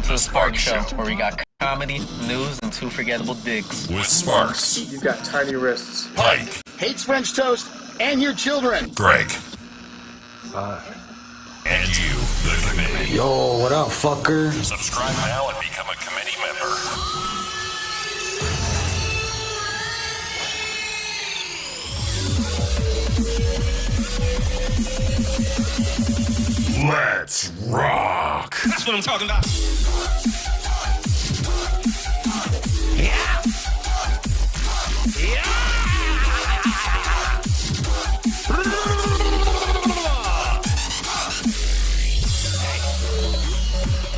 to the Sparks Show, where we got comedy, news, and two forgettable digs. With Sparks. You've got tiny wrists. Pike. Hates French toast and your children. Greg. And you, the committee. Yo, what up, fucker? Subscribe now and become a committee member. Let's rock. That's what I'm talking about. Yeah. Yeah.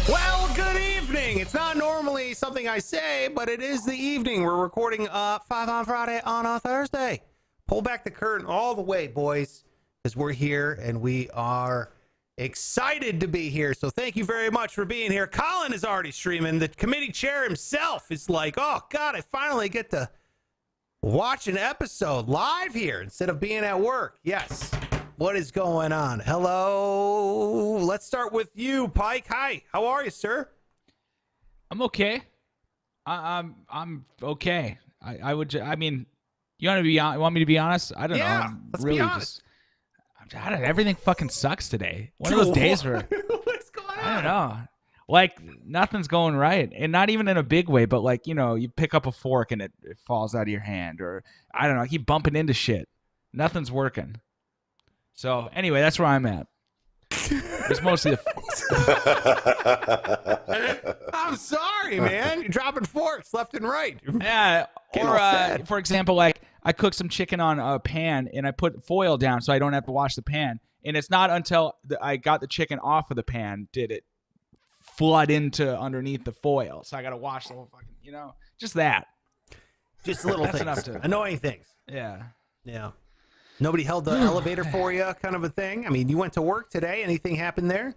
Well, good evening. It's not normally something I say, but it is the evening. We're recording 5 on Friday on a Thursday. Pull back the curtain all the way, boys, because we're here and we are excited to be here. So thank you very much for being here. Colin is already streaming. The committee chair himself is like, oh God, I finally get to watch an episode live here instead of being at work. Yes. What is going on? Hello. Let's start with you, Pike. Hi. How are you, sir? I'm okay. I'm okay. I mean, you want me to be honest? I don't know. I'm let's really be honest. Everything fucking sucks today. One of those days where what's going on? I don't know. Like nothing's going right, and not even in a big way, but like, you know, you pick up a fork and it falls out of your hand, or I don't know, I keep bumping into shit. Nothing's working. So anyway, that's where I'm at. It's mostly I'm sorry, man. You're dropping forks left and right. yeah. Getting all sad. For example, like I cooked some chicken on a pan and I put foil down so I don't have to wash the pan. And it's not until I got the chicken off of the pan did it flood into underneath the foil. So I got to wash the whole fucking, you know, just that. Just little That's things. enough to- Annoying things. Yeah. Yeah. Nobody held the elevator for you, kind of a thing. I mean, you went to work today. Anything happened there?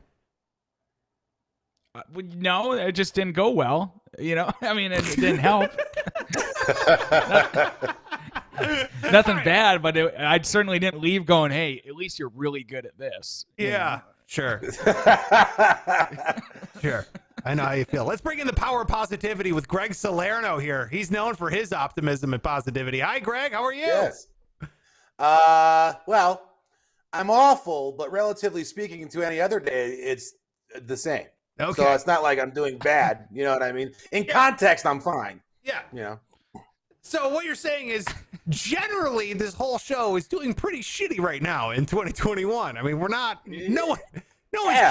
No, it just didn't go well. You know, I mean, it didn't help. Nothing bad, but I certainly didn't leave going, hey, at least you're really good at this. You know? Sure. Sure. I know how you feel. Let's bring in the power of positivity with Greg Salerno here. He's known for his optimism and positivity. Hi, Greg. How are you? Yes. Well, I'm awful, but relatively speaking to any other day, it's the same. Okay. So it's not like I'm doing bad. You know what I mean? In context, I'm fine. Yeah. You know? So what you're saying is generally this whole show is doing pretty shitty right now in 2021. I mean, we're not, no one's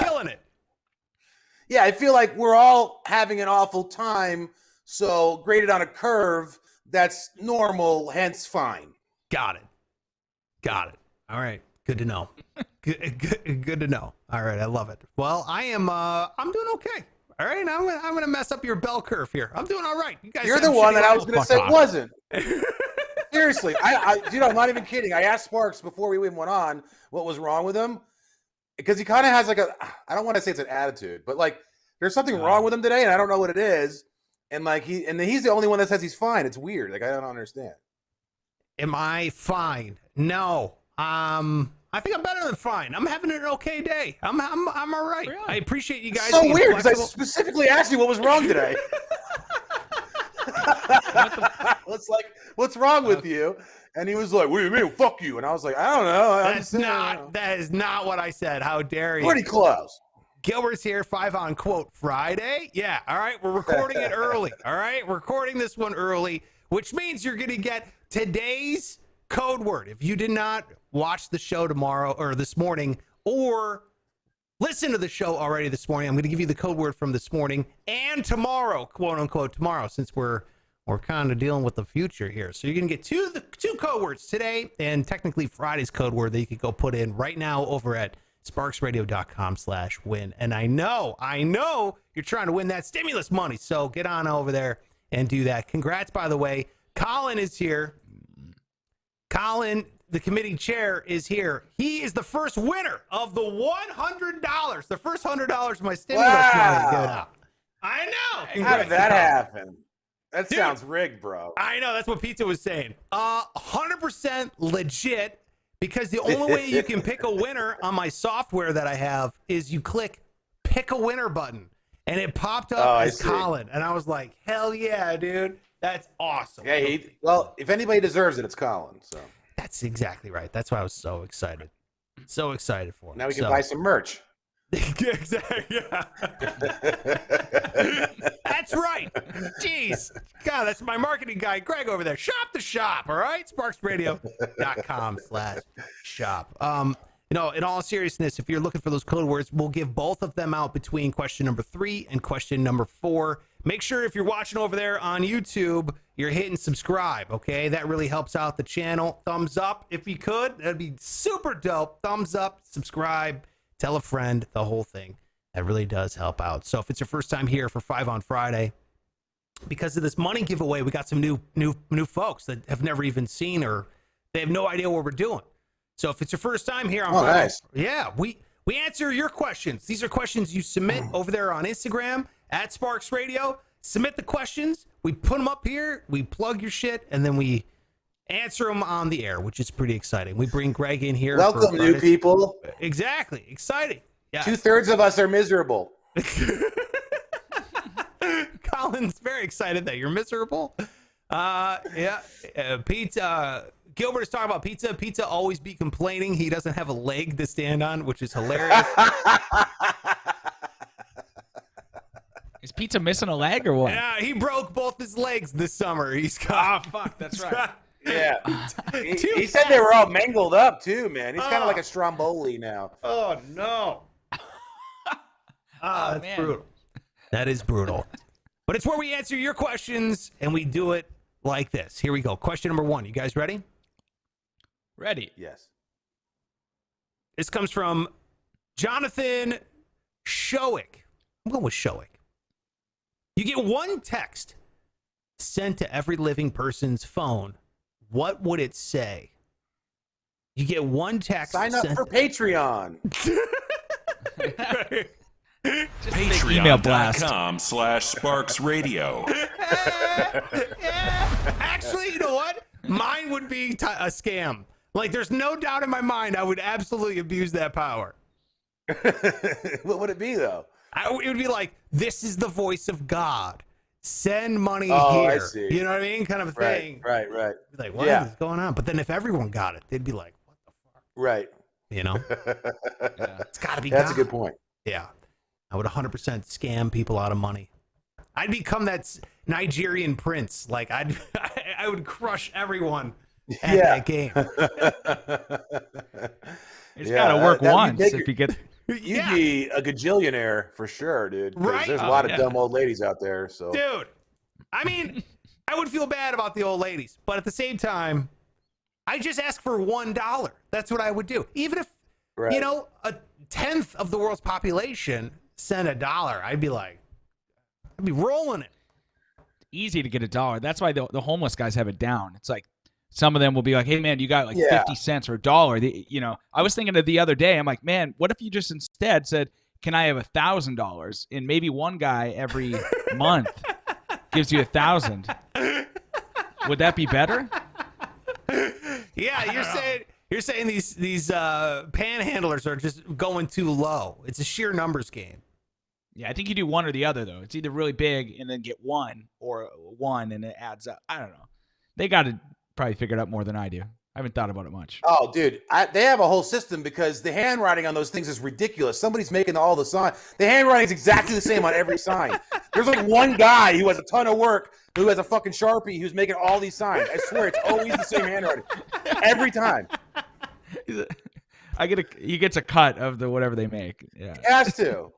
killing it. Yeah, I feel like we're all having an awful time. So graded on a curve, that's normal, hence fine. Got it. All right. Good to know. Good to know. All right. I love it. Well, I'm doing okay. All right. I'm gonna mess up your bell curve here. I'm doing all right. You guys. You're the one that I was going to say wasn't. Seriously, dude, I'm not even kidding. I asked Sparks before we even went on what was wrong with him, because he kind of has like I don't want to say it's an attitude, but like there's something wrong with him today, and I don't know what it is. And like he's the only one that says he's fine. It's weird. Like I don't understand. Am I fine? No. I think I'm better than fine. I'm having an okay day. I'm all right. Really? I appreciate you guys. So being weird because I flexible. specifically asked you what was wrong today. It's like, what's wrong with you? And he was like, what do you mean? Fuck you. And I was like, I don't know. That is not what I said. How dare you? Pretty close. Gilbert's here, 5 on quote Friday. Yeah, all right. We're recording it early. All right, we're recording this one early, which means you're going to get today's code word. If you did not watch the show tomorrow or this morning, or listen to the show already this morning, I'm going to give you the code word from this morning and tomorrow, quote unquote tomorrow, since we're kind of dealing with the future here. So you're going to get two code words today, and technically Friday's code word that you could go put in right now over at sparksradio.com/win. And I know you're trying to win that stimulus money. So get on over there and do that. Congrats, by the way. Colin is here. Colin, the committee chair, is here. He is the first winner of the $100. The first $100 of my stimulus money given out. I know. How did that happen? That Dude, sounds rigged, bro. I know. That's what Pizza was saying. 100% legit, because the only way you can pick a winner on my software that I have is you click pick a winner button. and it popped up I as see. Colin, and I was like, hell yeah, dude, that's awesome. Yeah, well, if anybody deserves it, it's Colin. So That's exactly right. That's why I was so excited. So excited for him. now we can buy some merch. Exactly. Yeah. That's right. Jeez. God, that's my marketing guy, Greg, over there. Shop the shop, all right? SparksRadio.com/shop. You know, in all seriousness, if you're looking for those code words, we'll give both of them out between question number 3 and question number 4. Make sure if you're watching over there on YouTube, you're hitting subscribe, okay? That really helps out the channel. Thumbs up if you could. That'd be super dope. Thumbs up, subscribe, tell a friend, the whole thing. That really does help out. So if it's your first time here for 5 on Friday, because of this money giveaway, we got some new folks that have never even seen, or they have no idea what we're doing. So if it's your first time here on Friday, nice. yeah, we answer your questions. These are questions you submit over there on Instagram at Sparks Radio. Submit the questions. We put them up here. We plug your shit, and then we answer them on the air, which is pretty exciting. We bring Greg in here. Welcome, new people. Exactly. Exciting. Yeah. 2/3 of us are miserable. Colin's very excited that you're miserable. Yeah. Pizza. Gilbert is talking about pizza. Pizza always be complaining he doesn't have a leg to stand on, which is hilarious. Is Pizza missing a leg or what? Yeah, he broke both his legs this summer. He's got. Oh, fuck. That's right. Yeah. He said they were all mangled up too, man. He's kind of like a Stromboli now. Oh no. That's man. brutal. That is brutal. But it's where we answer your questions, and we do it like this. Here we go. Question number 1. You guys ready? Ready. Yes. This comes from Jonathan Showick. I'm going with Showick. You get one text sent to every living person's phone. What would it say? You get one text. Sign up for Patreon. email blast. Patreon.com/SparksRadio. Yeah. Actually, you know what? Mine would be a scam. Like, there's no doubt in my mind I would absolutely abuse that power. What would it be, though? It would be like, this is the voice of God. Send money here. I see. You know what I mean? Kind of a thing. Right. Be like, what is going on? But then if everyone got it, they'd be like, what the fuck? Right. You know? It's got to be That's God. a good point. Yeah. I would 100% scam people out of money. I'd become that Nigerian prince. Like, I would crush everyone at that game. It's got to work once if you get. You'd be a gajillionaire for sure, dude. 'Cause Right? There's a lot of dumb old ladies out there. So, Dude, I mean, I would feel bad about the old ladies, but at the same time, I just ask for $1. That's what I would do. Even if, you know, 1/10 of the world's population sent $1, I'd be like, I'd be rolling it. Easy to get $1. That's why the homeless guys have it down. It's like some of them will be like, hey, man, you got like 50 cents or $1. You know, I was thinking of the other day, I'm like, man, what if you just instead said, can I have $1,000? And maybe one guy every month gives you 1,000. Would that be better? Yeah, you're saying these panhandlers are just going too low. It's a sheer numbers game. Yeah, I think you do one or the other, though. It's either really big and then get one, or one and it adds up. I don't know. They got to probably figure it out more than I do. I haven't thought about it much. Oh, dude, they have a whole system because the handwriting on those things is ridiculous. Somebody's making all the sign. The handwriting is exactly the same on every sign. There's like one guy who has a ton of work who has a fucking Sharpie who's making all these signs. I swear it's always the same handwriting every time. He gets a cut of the whatever they make. Yeah, He has to.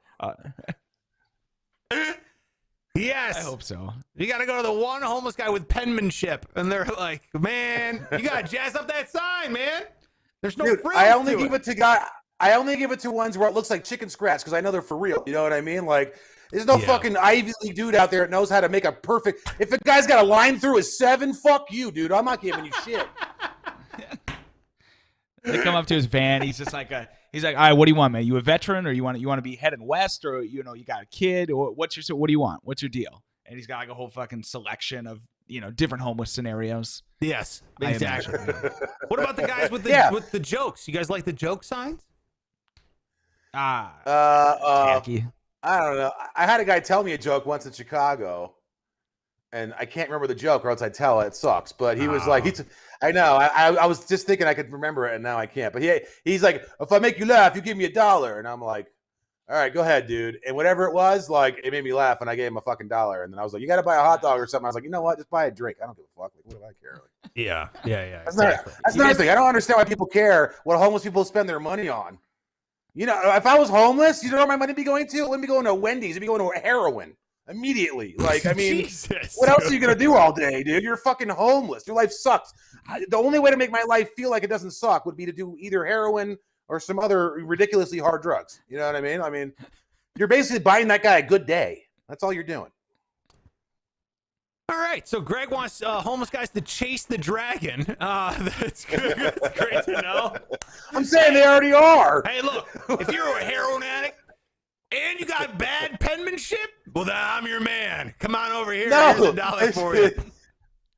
Yes. I hope so. You got to go to the one homeless guy with penmanship, and they're like, man, you got to jazz up that sign, man. There's no Dude, frills I only to give it to I only give it to ones where it looks like chicken scratch because I know they're for real. You know what I mean? Like, there's no fucking Ivy League dude out there that knows how to make a perfect. If a guy's got a line through his 7, fuck you, dude. I'm not giving you shit. They come up to his van. He's just like he's like, all right, what do you want, man? You a veteran, or you want to be heading west, or you got a kid, or what do you want? What's your deal? And he's got like a whole fucking selection of different homeless scenarios. Yes, exactly. What about the guys with the jokes? You guys like the joke signs? Tacky. I don't know. I had a guy tell me a joke once in Chicago, and I can't remember the joke, or else I'd tell it. It sucks. But he was like, I know. I was just thinking I could remember it, and now I can't. But he's like, if I make you laugh, you give me $1. And I'm like, all right, go ahead, dude. And whatever it was, like, it made me laugh, and I gave him a fucking $1. And then I was like, you got to buy a hot dog or something. I was like, you know what? Just buy a drink. I don't give a fuck. Like, what do I care? Like, Yeah. that's another thing. I don't understand why people care what homeless people spend their money on. You know, if I was homeless, you know where my money would be going to? It wouldn't be going to Wendy's. It'd be going to heroin immediately. Like, I mean, Jesus. What else are you going to do all day, dude? You're fucking homeless. Your life sucks. The only way to make my life feel like it doesn't suck would be to do either heroin or some other ridiculously hard drugs. You know what I mean? I mean, you're basically buying that guy a good day. That's all you're doing. All right, so Greg wants homeless guys to chase the dragon. That's good. That's great to know. I'm saying they already are. Hey, look, if you're a heroin addict and you got bad penmanship, well, then I'm your man. Come on over here. No, Here's $1 for you.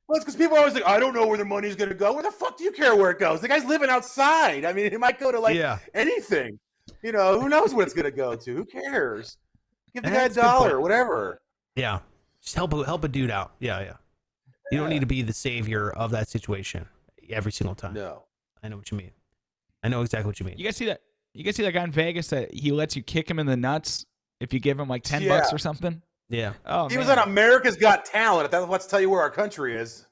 Well, it's because people are always like, I don't know where the money's going to go. Where the fuck do you care where it goes? The guy's living outside. I mean, it might go to anything. You know, who knows what it's going to go to? Who cares? Give the guy $1 or whatever. Yeah. Just help a dude out. Yeah. You don't need to be the savior of that situation every single time. No. I know what you mean. I know exactly what you mean. You guys see that? You guys see that guy in Vegas that he lets you kick him in the nuts if you give him like $10 or something? Yeah. Oh, he was on America's Got Talent. If that wants to tell you where our country is.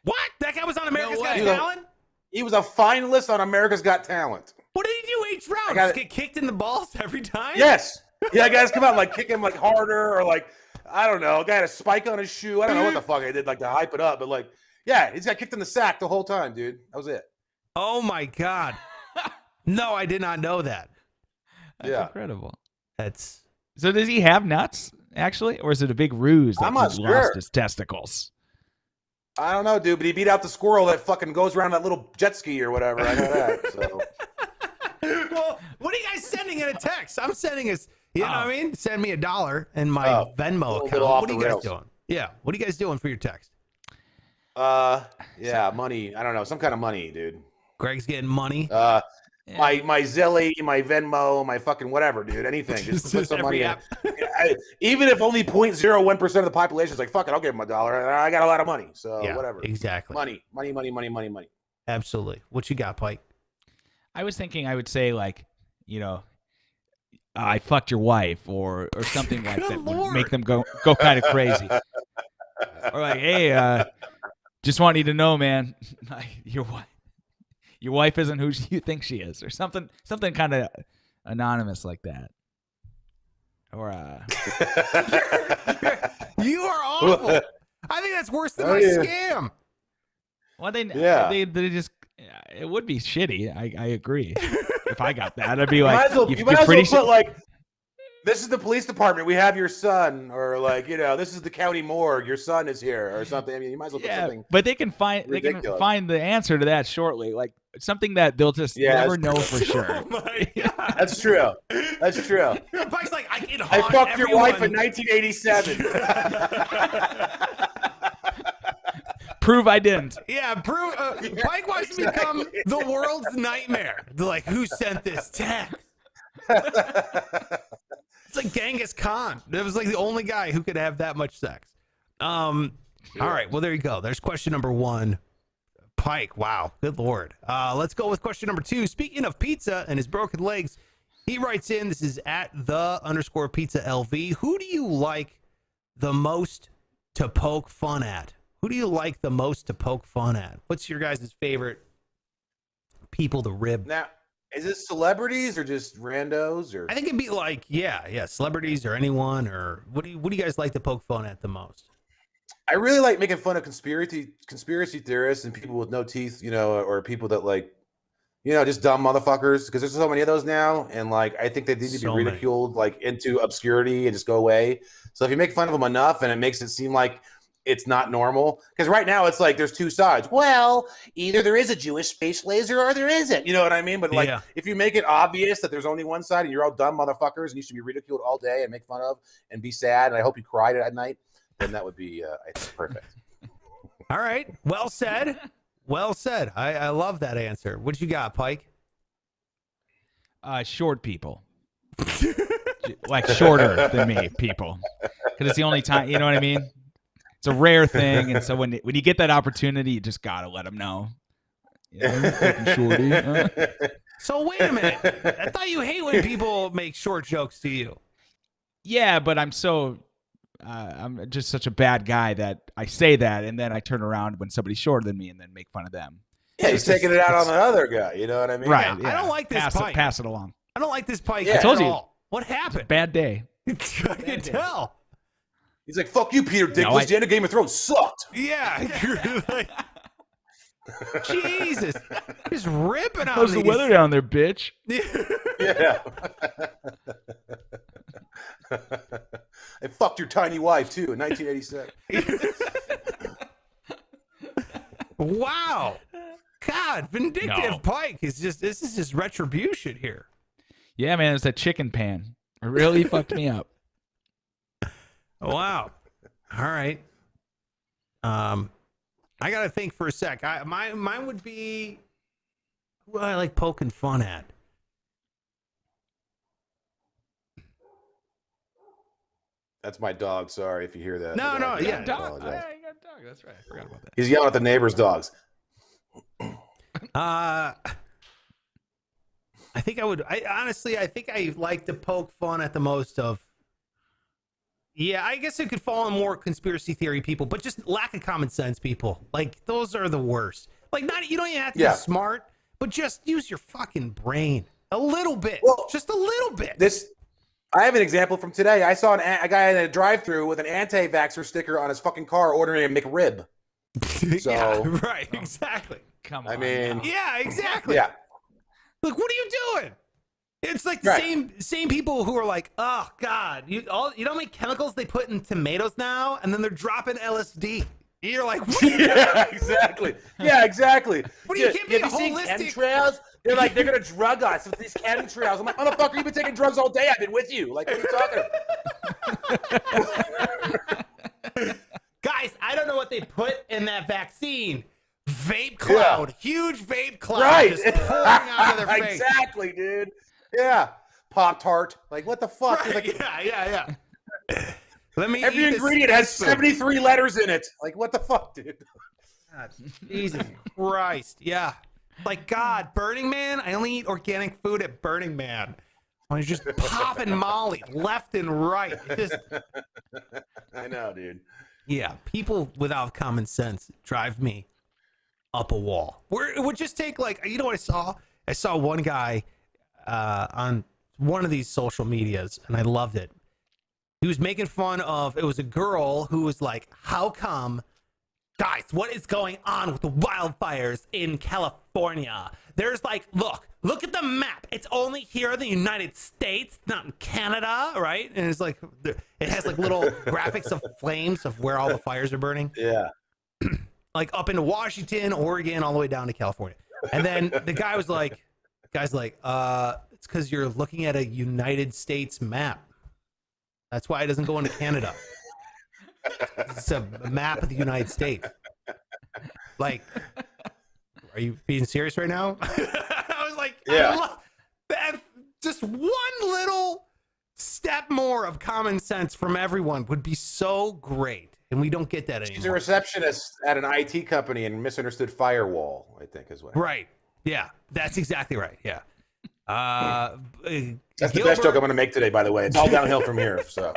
What? That guy was on America's Got way. Talent? He was a finalist on America's Got Talent. What did he do each round? Just get kicked in the balls every time? Yes. Yeah, guys come out and like kick him like harder or like, I don't know. A guy had a spike on his shoe. I don't know what the fuck I did like to hype it up, but like, yeah, he's got kicked in the sack the whole time, dude. That was it. Oh my God. No, I did not know that. That's incredible. So does he have nuts actually, or is it a big ruse that I'm he not sure. lost his testicles? I don't know, dude, but he beat out the squirrel that fucking goes around that little jet ski or whatever. I know that. So. Well, what are you guys sending in a text? I'm sending us, you know what I mean? Send me $1 in my Venmo account. What are you guys doing? Yeah, what are you guys doing for your text? Yeah, money. I don't know, some kind of money, dude. Greg's getting money. My Zilly, my Venmo, my fucking whatever, dude. Anything. Just put some money in. Even if only 0.01% of the population is like, fuck it, I'll give him $1. I got a lot of money, so whatever. Exactly. Money. Absolutely. What you got, Pike? I was thinking I would say like, you know, I fucked your wife or something like that would make them go kind of crazy. Or like, hey, just want you to know, man, your wife isn't who you think she is, or something kind of anonymous like that. Or you are awful. I think that's worse than my scam. Well, they just it would be shitty. I agree. If I got that, I'd be like, you might as well put like, this is the police department. We have your son, or like, you know, this is the county morgue. Your son is here, or something. I mean, you might as well put something. But they can find the answer to that shortly, like something that they'll just never know for sure. Oh my God. That's true. That's true. Pike's like, I fucked your wife in 1987. Prove I didn't. Yeah, prove. Pike wants to become the world's nightmare. They're like, who sent this text? It's like Genghis Khan. It was like the only guy who could have that much sex. All right, well, there you go. There's question number 1. Pike, wow, good Lord. Let's go with question number 2. Speaking of pizza and his broken legs, he writes in, this is at @the_pizza LV. Who do you like the most to poke fun at? Who do you like the most to poke fun at? What's your guys' favorite people to rib? Now, is it celebrities or just randos? Or I think it'd be like, yeah, celebrities or anyone. Or what do you guys like to poke fun at the most? I really like making fun of conspiracy theorists and people with no teeth, you know, or people that like, you know, just dumb motherfuckers. Because there's so many of those now, and like I think they need to be ridiculed like into obscurity and just go away. So if you make fun of them enough, and it makes it seem like it's not normal, because right now it's like there's two sides. Well, either there is a Jewish space laser or there isn't. You know what I mean? But like, if you make it obvious that there's only one side and you're all dumb motherfuckers and you should be ridiculed all day and make fun of and be sad, and I hope you cried at night, then that would be, I think, perfect. All right. Well said. Well said. I love that answer. What you got, Pike? Short people. like shorter than me people, because it's the only time. You know what I mean? It's a rare thing, and so when you get that opportunity, you just gotta let them know. Fucking shorty. So wait a minute. I thought you hate when people make short jokes to you. Yeah, but I'm just such a bad guy that I say that, and then I turn around when somebody's shorter than me and then make fun of them. Yeah, he's taking it out on the other guy. You know what I mean? Right. Yeah, I don't like this Pike. Pass it along. I don't like this Pike Yeah. at I told you. all. What happened? Bad day. I can tell. He's like, "Fuck you, Peter Dinklage. No, The end of Game of Thrones sucked." Yeah. You're like, Jesus. Just ripping on How's the these. weather down there, bitch? Yeah. I fucked your tiny wife too in 1987. Wow. God, vindictive No. Pike is this is just retribution here. Yeah, man, it's that chicken pan. It really fucked me up. Wow. All right. I gotta think for a sec. Mine would be who I like poking fun at. That's my dog. Sorry if you hear that. No, The dog. no, yeah. I Dog. apologize. I got a dog. That's right. I forgot about that. He's yelling at the neighbor's dogs. I think I would. I think I like to poke fun at the most of. Yeah, I guess it could fall on more conspiracy theory people, but just lack of common sense people. Like those are the worst. Like you don't even have to Yeah. be smart, but just use your fucking brain a little bit. Well, just a little bit. I have an example from today. I saw a guy in a drive-thru with an anti-vaxxer sticker on his fucking car ordering a McRib. So, yeah, right, exactly. Come on. I mean, now. Yeah, exactly. yeah. Like, what are you doing? It's like the Right. same people who are like, oh God, you know how many chemicals they put in tomatoes now, and then they're dropping LSD. You're like, what? Yeah, exactly. Yeah, exactly. What do you can't be have you seen holistic- chemtrails? They're like, they're gonna drug us with these chemtrails. I'm like, motherfucker, you've been taking drugs all day. I've been with you. Like, what are you talking about? Guys, I don't know what they put in that vaccine. Vape cloud, huge vape cloud, Right. just pouring out of their face. Exactly, dude. Yeah. Pop-Tart. Like, what the fuck? Right, Like, yeah. Let me. every eat this ingredient has food. 73 letters in it. Like, what the fuck, dude? Jesus Christ, yeah. Like, God, Burning Man, I only eat organic food at Burning Man. I was just popping Molly left and right. Just, I know, dude. yeah, people without common sense drive me up a wall. Where it would just take, like, you know what I saw? I saw one guy on one of these social medias, and I loved it. He was making fun of, it was a girl who was like, how come, guys, what is going on with the wildfires in California? There's like, look at the map. It's only here in the United States, not in Canada, right? And it's like, it has like little graphics of flames of where all the fires are burning. Yeah. Like up into Washington, Oregon, all the way down to California. And then the guy was like, it's because you're looking at a United States map. That's why it doesn't go into Canada. It's a map of the United States. Like, are you being serious right now? I was like, Yeah. that. Just one little step more of common sense from everyone would be so great. And we don't get that She's a anymore. receptionist at an IT company and misunderstood firewall, I think, is what. Right. Yeah. That's exactly right. Yeah. That's the best joke I'm going to make today, by the way. It's all downhill from here. So,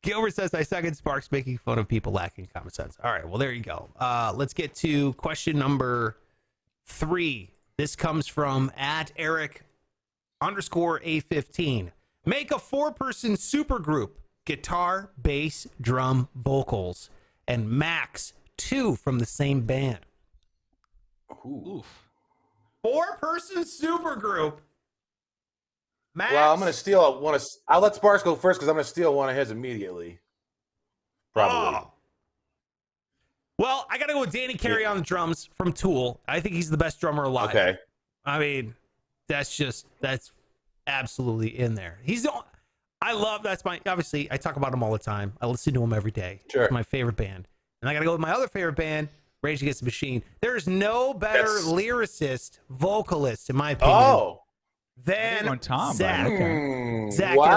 Gilbert says, I second Sparks making fun of people lacking common sense. All right, well, there you go. Let's get to question number 3. This comes from @Eric_A15. Make a 4-person supergroup: guitar, bass, drum, vocals, and max 2 from the same band. Oof. 4-person supergroup. Max. well, I'm going to steal one of. I'll let Sparks go first because I'm going to steal one of his immediately. Probably. Oh. Well, I got to go with Danny Carey on the drums from Tool. I think he's the best drummer alive. Okay. I mean, that's absolutely in there. Obviously, I talk about him all the time. I listen to him every day. Sure. It's my favorite band. And I got to go with my other favorite band, Rage Against the Machine. There's no better That's- lyricist, vocalist, in my opinion, Oh. then going Tom, Zach. but okay. Zach, you're right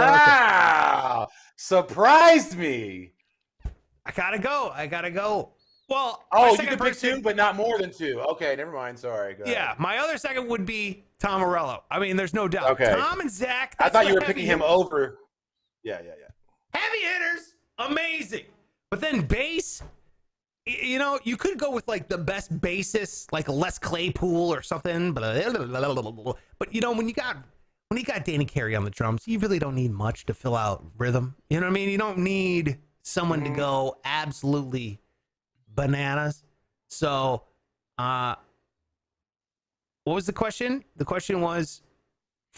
Wow. Surprised me. I gotta go. Well, my Oh, you second can pick person- two, but not more than two. Okay, never mind. Sorry. Go ahead. Yeah, my other second would be Tom Morello. I mean, there's no doubt. Okay. Tom and Zach. I that's thought you the were picking heavy him over. Yeah. Heavy hitters, amazing. But then bass, you know, you could go with like the best bassist, like Les Claypool or something. But you know, when you got Danny Carey on the drums, you really don't need much to fill out rhythm. You know what I mean? You don't need someone to go absolutely bananas. So, what was the question? The question was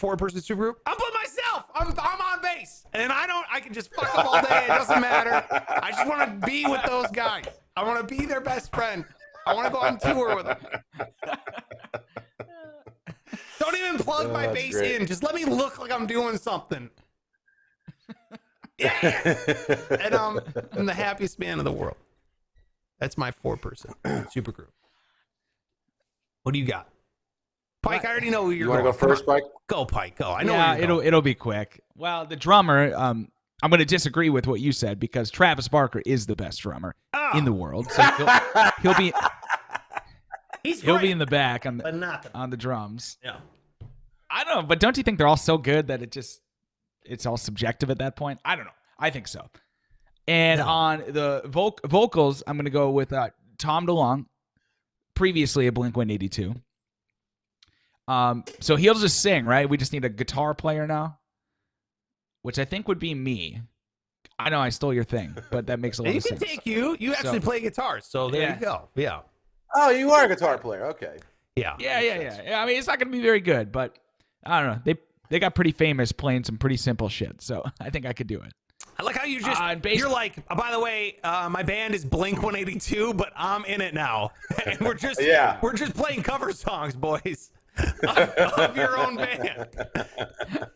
4-person supergroup. I'm by myself. I'm on bass, and I can just fuck up all day. It doesn't matter. I just want to be with those guys. I want to be their best friend. I want to go on tour with them. Don't even plug my that's bass great. in. Just let me look like I'm doing something. Yeah, and I'm the happiest man in the world. That's my 4-person supergroup. What do you got? Pike, I already know who you're You want to going. go first, Mike? Go, Pike. Go. I know. Yeah, where you're going. it'll be quick. Well, the drummer, I'm going to disagree with what you said because Travis Barker is the best drummer in the world. So he'll be he'll be in the back on but not on the drums. Yeah. I don't know, but don't you think they're all so good that it's all subjective at that point? I don't know. I think so. And on the vocals, I'm going to go with Tom DeLonge, previously a Blink-182. So he'll just sing, right? We just need a guitar player now, which I think would be me. I know I stole your thing, but that makes a lot You of can sense. take you. You actually play guitar, so there Yeah. you go. Yeah. Oh, you are a guitar player. Okay. Yeah. Yeah. I mean, it's not going to be very good, but I don't know. They got pretty famous playing some pretty simple shit, so I think I could do it. I like how you just bass- you're like, by the way, my band is Blink-182, but I'm in it now, and we're just playing cover songs, boys, of your own band.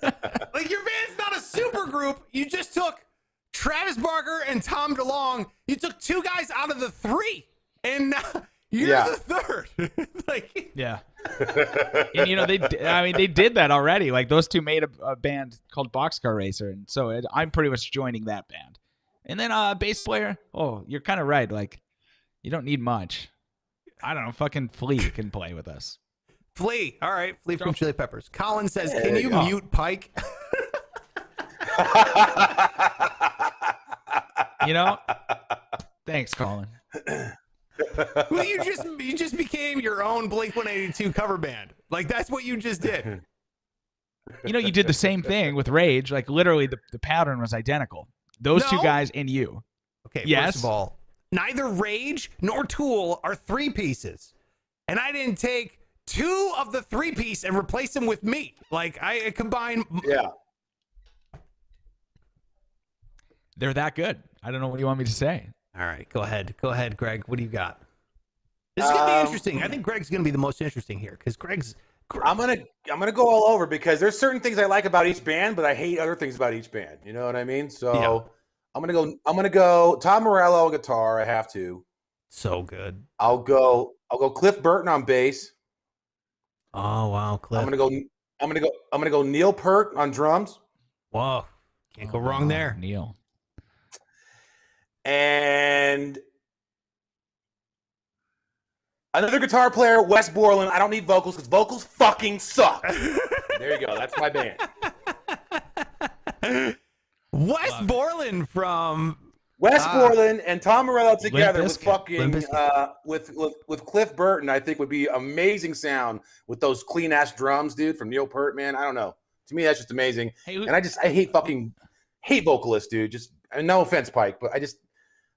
Like your band's not a super group. You just took Travis Barker and Tom DeLonge. You took 2 guys out of the 3, and now you're the 3rd. Like, Yeah. And you know they did that already. Like those 2 made a band called Boxcar Racer, and so I'm pretty much joining that band. And then bass player. Oh, you're kind of right. Like you don't need much. I don't know. Fucking Flea can play with us. Flea. All right, Flea from Chili Peppers. Colin says, "Can you go. mute Pike?" You know. Thanks, Colin. Well, you just became your own Blink-182 cover band. Like that's what you just did. You know, you did the same thing with Rage. Like literally, the pattern was identical. Those 2 No. guys and you. Okay, Yes. first of all, neither Rage nor Tool are 3 pieces. And I didn't take 2 of the 3-piece and replace them with me. Like I combine. Yeah. They're that good. I don't know what you want me to say. All right, go ahead, Greg. What do you got? This is gonna be interesting. I think Greg's gonna be the most interesting here because Greg's. I'm gonna go all over because there's certain things I like about each band, but I hate other things about each band. You know what I mean? So Yeah. I'm gonna go Tom Morello on guitar. I have to. So good. I'll go Cliff Burton on bass. Oh wow, Cliff. I'm gonna go Neil Peart on drums. Whoa, can't go wrong there. Neil. And another guitar player, Wes Borland. I don't need vocals because vocals fucking suck. There you go. That's my band. Wes Borland from. Wes Borland and Tom Morello together Limp with Bizkit. fucking Limp Bizkit. with Cliff Burton, I think would be amazing sound with those clean ass drums, dude, from Neil Peart, man. I don't know. To me, that's just amazing. Hey, And I hate vocalists, dude. Just no offense, Pike, but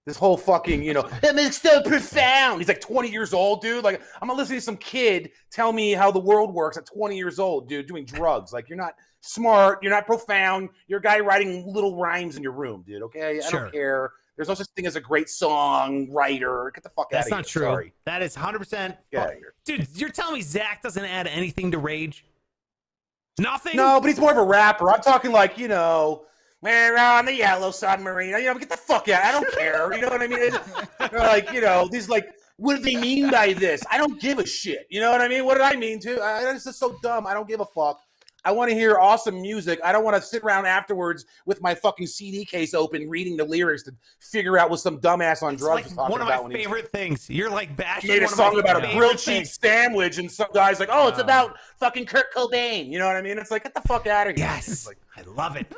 this whole fucking, it's so profound. He's like 20 years old, dude. Like, I'm gonna listen to some kid tell me how the world works at 20 years old, dude, doing drugs. Like, you're not smart, you're not profound, you're a guy writing little rhymes in your room, dude. Okay, I Sure. don't care. There's no such thing as a great song writer. Get the fuck out of That's here. not true. Sorry. That is 100%. Get out of here. Dude, you're telling me Zach doesn't add anything to Rage? Nothing? No, but he's more of a rapper. I'm talking like, we're on the yellow submarine. Get the fuck out. I don't care. You know what I mean? These what do they mean by this? I don't give a shit. You know what I mean? What did I mean to? It's just so dumb. I don't give a fuck. I want to hear awesome music. I don't want to sit around afterwards with my fucking CD case open, reading the lyrics to figure out what some dumbass on drugs was talking one of about. my favorite things. You're like bashing. Made a one of song my about a favorite grilled cheese things. sandwich, and some guy's like, "Oh, it's about fucking Kurt Cobain." You know what I mean? It's like, get the fuck out of here. Yes, I love it.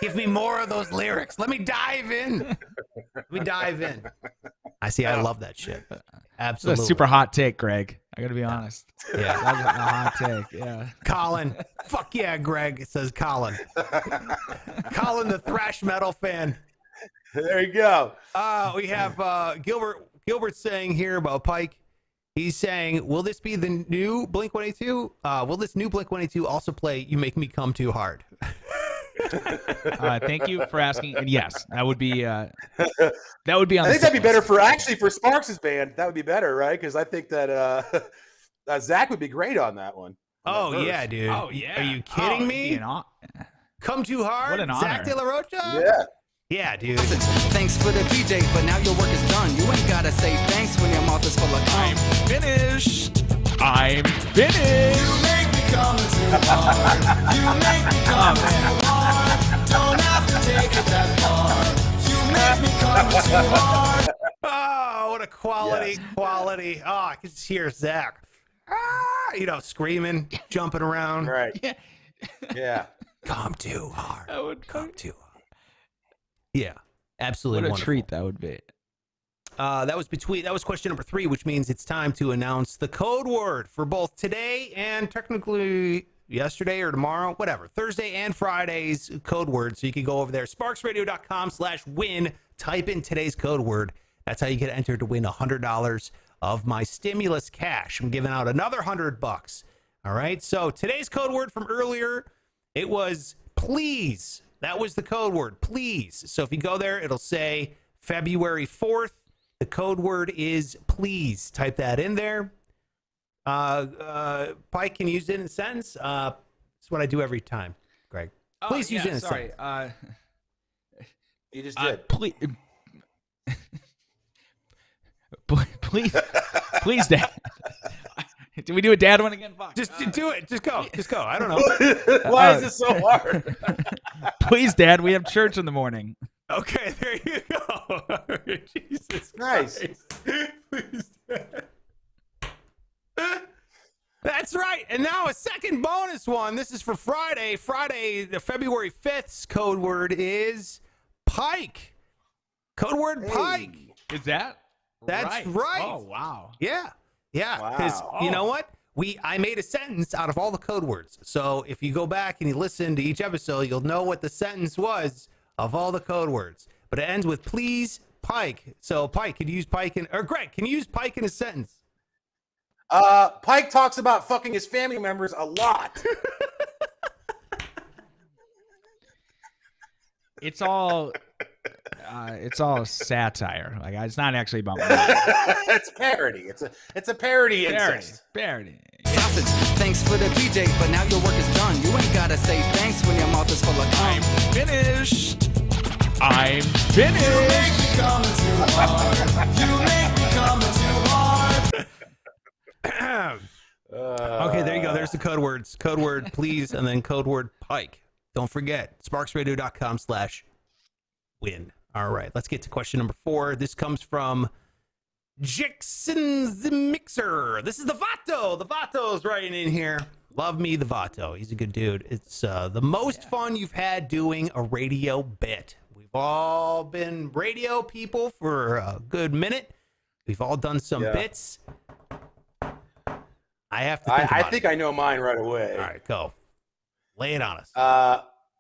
Give me more of those lyrics. Let me dive in. I see. I love that shit. It's Absolutely. a super hot take, Greg. I gotta be honest. Yeah. That was a hot take. Yeah. Colin. Fuck yeah, Greg. It says Colin. Colin, the thrash metal fan. There you go. We have Gilbert saying here about Pike. He's saying, will this be the new Blink-182? Will this new Blink-182 also play You Make Me Come Too Hard? Thank you for asking. And yes, that would be on. I think that'd be better for Sparks' band. That would be better, right? Because I think that Zach would be great on that one. Oh yeah, dude. Oh yeah. Are you kidding me? Come Too Hard? What an honor. Zach De La Rocha? Yeah. Yeah, dude. Thanks for the DJ, but now your work is done. You ain't gotta say thanks when your mouth is full of cum. Finished. I'm finished. You make me come too hard. You make me come too hard. Don't have to take it that far. You make me come too hard. Oh, what a quality. Oh, I can just hear Zach. Screaming, jumping around. Right. Yeah. Come too hard. That would Come too hard. Yeah, absolutely. What a wonderful. treat that would be. That was question number 3, which means it's time to announce the code word for both today and technically yesterday or tomorrow, whatever, Thursday and Friday's code word. So you can go over there, sparksradio.com/win, type in today's code word. That's how you get entered to win $100 of my stimulus cash. I'm giving out another $100. All right. So today's code word from earlier, it was please. That was the code word, please. So if you go there, it'll say February 4th. The code word is please. Type that in there. Pike can use it in a sentence. That's what I do every time, Greg. Please use it in a sentence. You just did. Please, Dad. Do we do a dad one again? Fuck. Just do it. Just go. I don't know. Why is it so hard? Please, Dad. We have church in the morning. Okay, there you go. Jesus Nice. Christ. Please, Dad. That's right. And now a second bonus one. This is for Friday. Friday, the February 5th's code word is Pike. Code word Pike. Is that? That's right. Oh, wow. Yeah. Because you know what? I made a sentence out of all the code words. So if you go back and you listen to each episode, you'll know what the sentence was of all the code words. But it ends with please, Pike. So Pike, could you use Pike or Greg, can you use Pike in a sentence? Pike talks about fucking his family members a lot. It's all satire. Like it's not actually about me. It's parody. It's a parody. Parody. Sausage, thanks for the DJ, but now your work is done. You ain't gotta say thanks when your mouth is full of cum. Finished. I'm finished. You make me come too hard. You make me come too hard. Okay, there you go. There's the code words. Code word please, and then code word Pike. Don't forget, sparksradio.com/win. All right, let's get to question number 4. This comes from Jackson the Mixer. This is the Vato. The Vato's writing in here. Love me, the Vato. He's a good dude. It's the most fun you've had doing a radio bit. We've all been radio people for a good minute. We've all done some bits. I have to think I about think it. I know mine right away. All right, go. Lay it on us.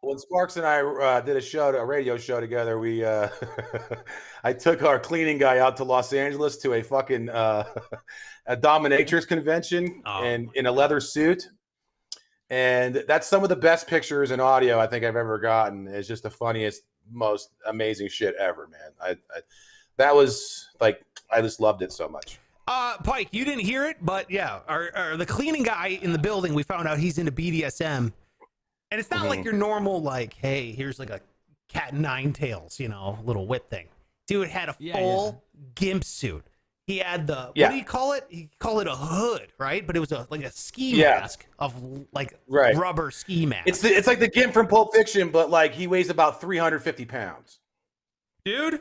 When Sparks and I did a radio show together, we I took our cleaning guy out to Los Angeles to a fucking a dominatrix convention and in a leather suit. And that's some of the best pictures and audio I think I've ever gotten. It's just the funniest, most amazing shit ever, man. That was like, I just loved it so much. Pike, you didn't hear it, but yeah, the cleaning guy in the building, we found out he's into BDSM. And it's not like your normal, like, hey, here's like a cat and nine tails, little whip thing. Dude had a full gimp suit. He had the Yeah. what do you call it? He called it a hood, right? But it was like a ski Yeah. mask of like Right. rubber ski mask. It's like the Gimp from Pulp Fiction, but like he weighs about 350 pounds. dude.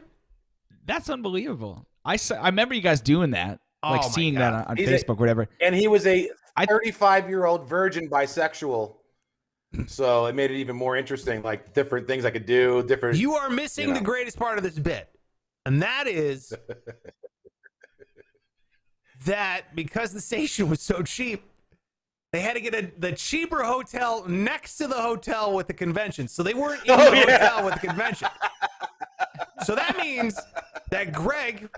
That's unbelievable. I remember you guys doing that, like Oh my seeing God. that on He's Facebook, whatever. And he was a I- 35-year-old virgin bisexual. So it made it even more interesting, like different things I could do, different. You are missing you know. the greatest part of this bit, and that is that because the station was so cheap, they had to get the cheaper hotel next to the hotel with the convention. So they weren't in Oh, the yeah. hotel with the convention. So that means that Greg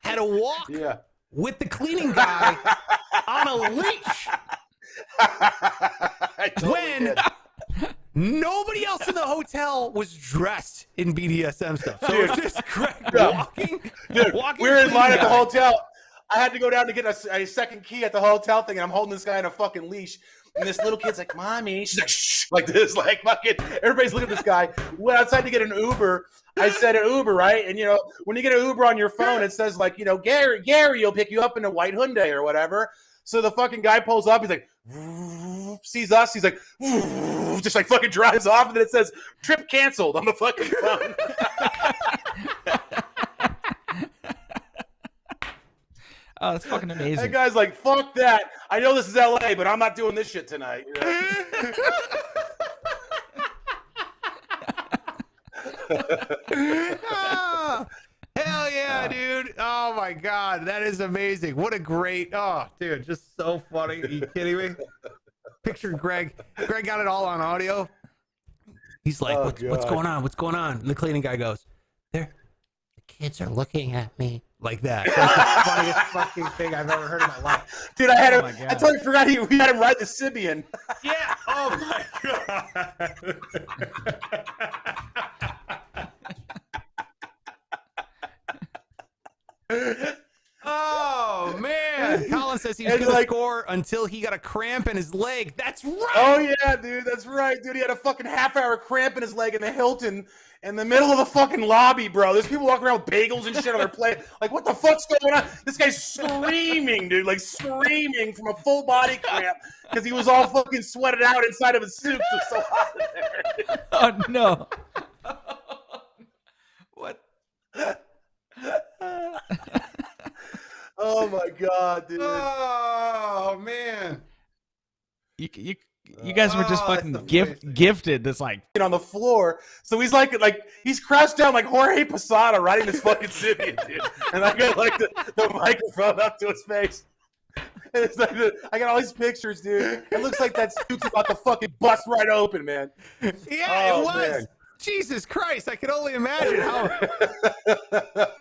had to walk Yeah. with the cleaning guy on a leash I totally when did. nobody else in the hotel was dressed in BDSM stuff. So it was just Greg Yeah. walking. Dude, walking we were in cleaning line at the guy. hotel. I had to go down to get a second key at the hotel thing, and I'm holding this guy in a fucking leash. And this little kid's like, "Mommy," she's like, "Shh," like this, like fucking. Everybody's looking at this guy. Went outside to get an Uber. I said an Uber, right? And you know, when you get an Uber on your phone, it says like, you know, Gary, will pick you up in a white Hyundai or whatever. So the fucking guy pulls up. He's like, sees us. He's like, just like fucking drives off, and then it says trip canceled on the fucking phone. Oh, that's fucking That amazing. guy's like, fuck that. I know this is LA, but I'm not doing this shit tonight. You know? Ah, hell yeah, dude. Oh my God. That is amazing. What a great, dude, just so funny. Are you kidding me? Picture Greg. Greg got it all on audio. He's like, Oh, what's God. going on? What's going on? And the cleaning guy goes, the kids are looking at me. Like that. That's the funniest fucking thing I've ever heard in my life. Dude, I had Oh him. my God. I totally forgot we had him ride the Sibian. Yeah. Oh my God. Oh man. Colin says he was And, gonna like- score until he got a cramp in his leg. That's right. Oh yeah, dude, that's right, dude. He had a fucking half-hour cramp in his leg in the Hilton in the middle of the fucking lobby, bro. There's people walking around with bagels and shit on their plate. Like, what the fuck's going on? This guy's screaming, dude, like screaming from a full body cramp because he was all fucking sweated out inside of his suit. It was so hot in there. Oh no. What? Oh my god, dude. Oh man. You guys were just Oh, fucking that's amazing. gifted this like On the floor, so he's like he's crouched down like Jorge Posada riding this fucking Sibian, dude. And I got like the microphone up to his face. And it's like I got all these pictures, dude. It looks like that suit's about to fucking bust right open, man. Yeah, Oh, it was. man. Jesus Christ, I can only imagine how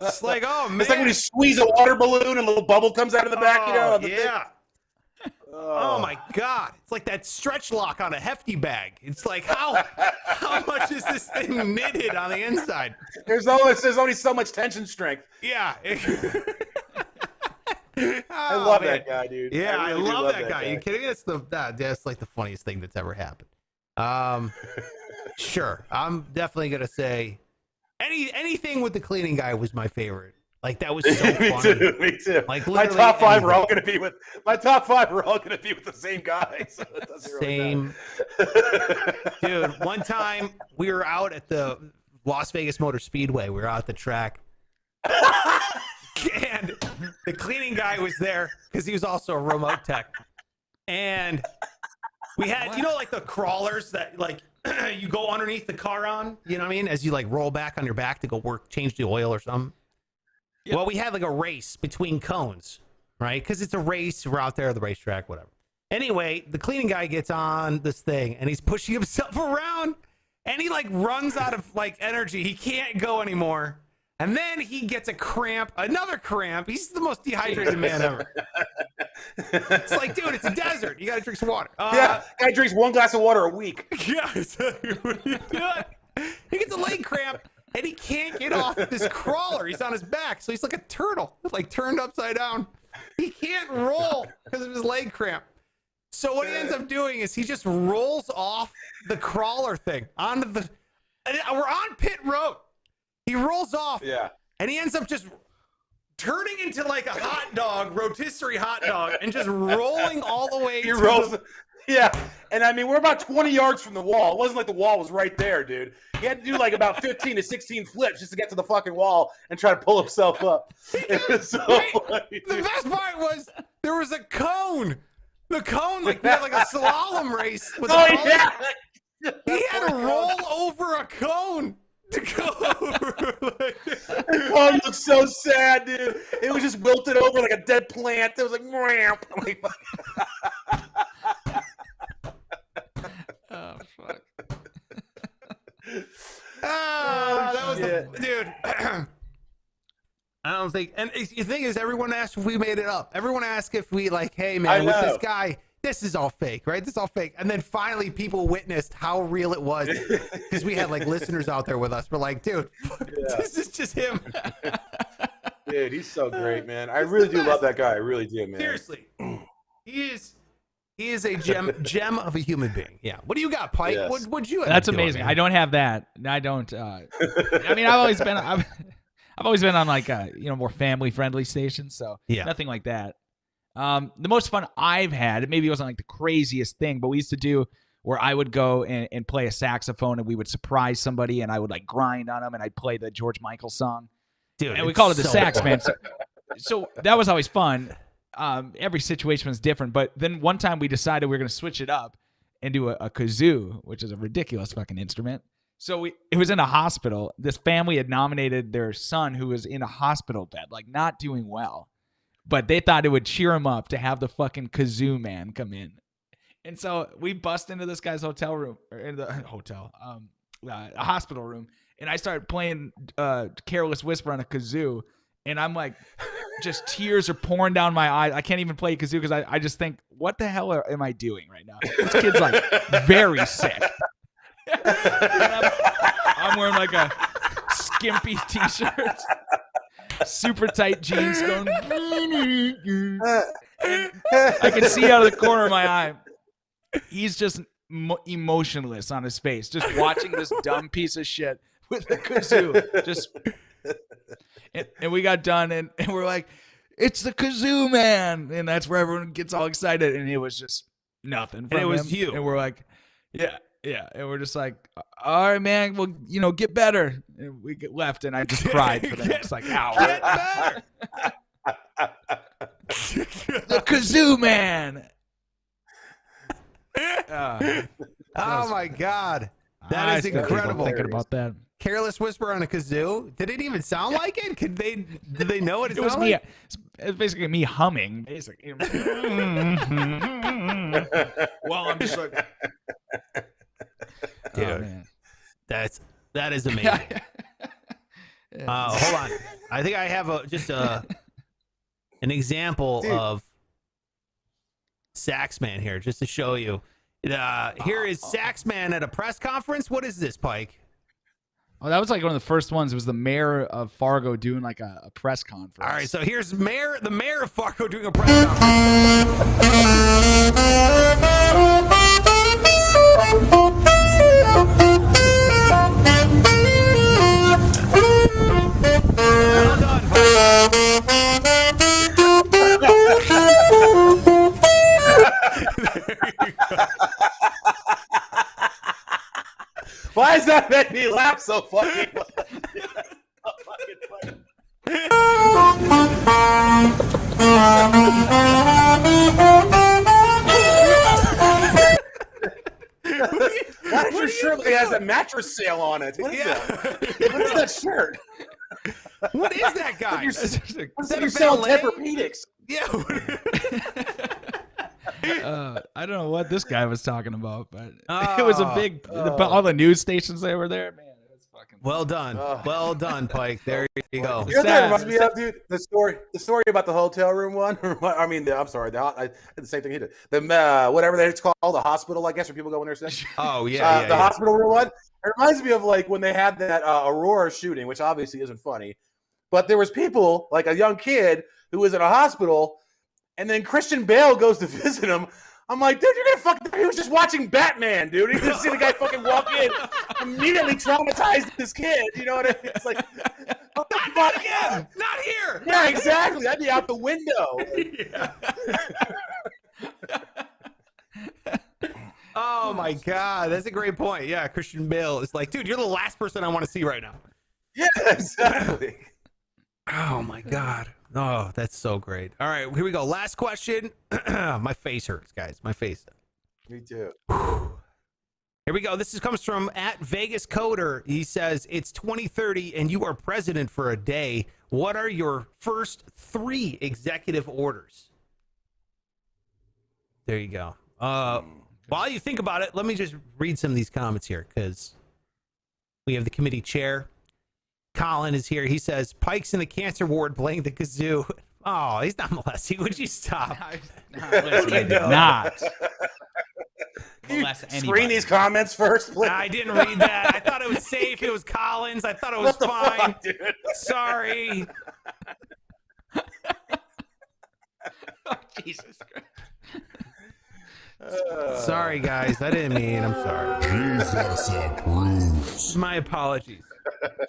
it's like, oh man. It's like when you squeeze a water balloon and a little bubble comes out of the back, you know? on the thing. yeah. Oh my God. It's like that stretch lock on a hefty bag. It's like how much is this thing knitted on the inside? There's only so much tension strength. Yeah. I love that guy, dude. Yeah, I really do love that guy. You kidding me? That's like the funniest thing that's ever happened. Sure. I'm definitely gonna say anything with the cleaning guy was my favorite. Like that was so me funny. too. Me too. Like, my literally top five are anything. all going to be with the same guy. So it doesn't really Same. Dude, one time we were out at the Las Vegas Motor Speedway. We were out at the track. And the cleaning guy was there because he was also a remote tech. And we had, you know, like the crawlers that like you go underneath the car on, you know what I mean? As you like roll back on your back to go change the oil or something. Yep. Well, we had like a race between cones, right? Because it's a race. We're out there at the racetrack, whatever. Anyway, the cleaning guy gets on this thing and he's pushing himself around and he like runs out of like energy. He can't go anymore. And then he gets another cramp. He's the most dehydrated man ever. It's like, dude, it's a desert. You got to drink some water. Yeah, guy drinks one glass of water a week. Yeah, so what do you do? He gets a leg cramp and he can't get off this crawler. He's on his back, so he's like a turtle, like turned upside down. He can't roll because of his leg cramp. So what he ends up doing is he just rolls off the crawler thing onto the. We're on pit road. He rolls off, Yeah. and he ends up just turning into like a hot dog, rotisserie hot dog, and just rolling all the way. He rolls. Yeah, and I mean, we're about 20 yards from the wall. It wasn't like the wall was right there, dude. He had to do like about 15 to 16 flips just to get to the fucking wall and try to pull himself up. It was so funny, The dude. best part was there was a cone. The cone, like we had like a slalom race with Oh, a cone. yeah. He had to roll over a cone to go over. The cone looked so sad, dude. It was just wilted over like a dead plant. It was like, ramp. Like, Oh fuck. that was shit. dude. I don't think, and the thing is, everyone asked if we made it up. Everyone asked if we like, hey man, with this guy, this is all fake, right? This is all fake. And then finally, people witnessed how real it was because we had like listeners out there with us. We're like, dude, this is just him. dude, he's so great, man. I really do love that guy. I really do, man. Seriously, he is a gem of a human being. Yeah. What do you got, Pike? Yes. What'd you? End That's up doing, amazing. man? I don't have that. I don't. I mean, I've always been on like more family friendly stations, so Yeah. nothing like that. The most fun I've had, maybe it wasn't like the craziest thing, but we used to do where I would go and play a saxophone and we would surprise somebody and I would like grind on them and I'd play the George Michael song. Dude, And we it's called it the so sax, fun. man. So that was always fun. Every situation was different, but then one time we decided we were going to switch it up and do a kazoo, which is a ridiculous fucking instrument. So it was in a hospital. This family had nominated their son who was in a hospital bed, like not doing well, but they thought it would cheer him up to have the fucking kazoo man come in. And so we bust into this guy's hotel room, or in the hotel, a hospital room, and I started playing Careless Whisper on a kazoo, and I'm like, just tears are pouring down my eyes. I can't even play kazoo because I just think, what the hell am I doing right now? This kid's like very sick. I'm wearing like a skimpy t-shirt, super tight jeans going. I can see out of the corner of my eye. He's just emotionless on his face, just watching this dumb piece of shit with the kazoo. Just and we got done and we're like, it's the kazoo man, and that's where everyone gets all excited. And it was just nothing. From And it was him. you. And we're like, yeah. And we're just like, all right, man. Well, get better. And we left, and I just cried for the next like hour. Get better. The kazoo man. Oh my God, I that is still keep on incredible. Thinking about that. Careless Whisper on a kazoo. Did it even sound like it? Did they know what it It was sounded me. like? It's basically me humming, basically. Well, I'm just like, Dude. oh, man. That is amazing. Hold on. I think I have an example of Saxman here, just to show you. Here is Saxman at a press conference. What is this, Pike? Oh, that was like one of the first ones. It was the mayor of Fargo doing like a press conference. All right, so here's the mayor of Fargo doing a press conference. Well done, Why does that make me laugh so fucking much? So fucking funny. Why does your shirt like it has a mattress sale on it? What is that? What is that shirt? What is that guy? You're, Is what's that that a you sell ballet? Tempur-Pedics? Yeah. I don't know what this guy was talking about, but it was a big. All the news stations that were there, man. It was fucking. Well done. Well done, Pike. There you go. You know what that reminds me of, dude? The story about the hotel room one. I mean, I'm sorry. I did the same thing he did. The whatever it's called, the hospital, I guess, where people go when they're sick. Oh yeah, The hospital room one. It reminds me of like when they had that Aurora shooting, which obviously isn't funny, but there was people like a young kid who was in a hospital, and then Christian Bale goes to visit him I'm like, dude, you're gonna fucking. He was just watching Batman, dude. He just see the guy fucking walk in, immediately traumatized this kid. You know what I mean? It's like, what the fuck? Again, not here. Yeah, exactly. That'd be out the window. Oh my God, that's a great point. Yeah, Christian Bale is like, dude, you're the last person I want to see right now. Yeah, exactly. Oh my God. Oh, that's so great. All right, here we go. Last question. My face hurts, guys. My face. Me too. Here we go. Comes from @VegasCoder. He says, it's 2030 and you are president for a day. What are your first 3 executive orders? There you go. While you think about it, let me just read some of these comments here because we have the committee chair. Colin is here. He says, Pike's in the cancer ward playing the kazoo. Oh, he's not molesting. Would you stop? Listen, I did not molest Screen anybody. these comments first, please. I didn't read that. I thought it was safe. It was Collins. I thought it was What the fine. fuck, dude? Sorry. Oh, Jesus Christ. Sorry, guys. I didn't mean. I'm sorry. Jesus approves. My apologies.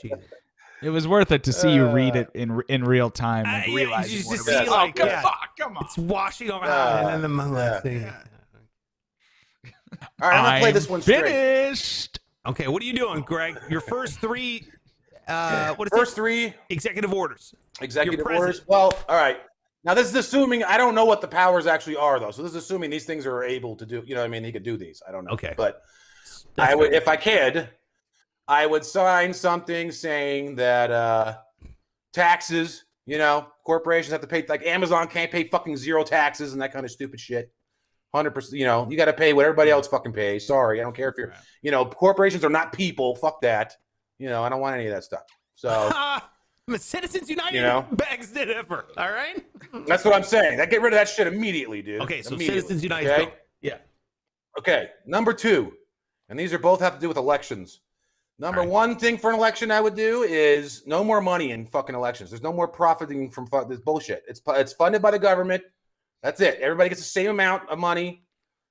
Jesus. It was worth it to see you read it in real time and yeah, realize you what just it was. see, like, come yeah. on, come on. It's washing around and then the molesting. All right, I'm gonna play this one straight. Finished. Okay, what are you doing, Greg? Your first 3. What is First it? 3 Executive orders. executive president. orders. Well, all right. Now this is assuming I don't know what the powers actually are, though. So this is assuming these things are able to do. You know what I mean? He could do these. I don't know. Okay. But That's I would, fair. if I could, I would sign something saying that taxes. You know, corporations have to pay. Like Amazon can't pay fucking 0 taxes and that kind of stupid shit. 100%. You know, you got to pay what everybody else fucking pays. Sorry, I don't care if you're. You know, corporations are not people. Fuck that. You know, I don't want any of that stuff. So. I'm a Citizens United You know? begs to differ. All right. That's what I'm saying. Get rid of that shit immediately, dude. Okay, so Immediately, Citizens United. okay? Go. Yeah. Okay, number 2, and these are both have to do with elections. Number 1 thing for an election I would do is no more money in fucking elections. There's no more profiting from this bullshit. It's funded by the government. That's it. Everybody gets the same amount of money.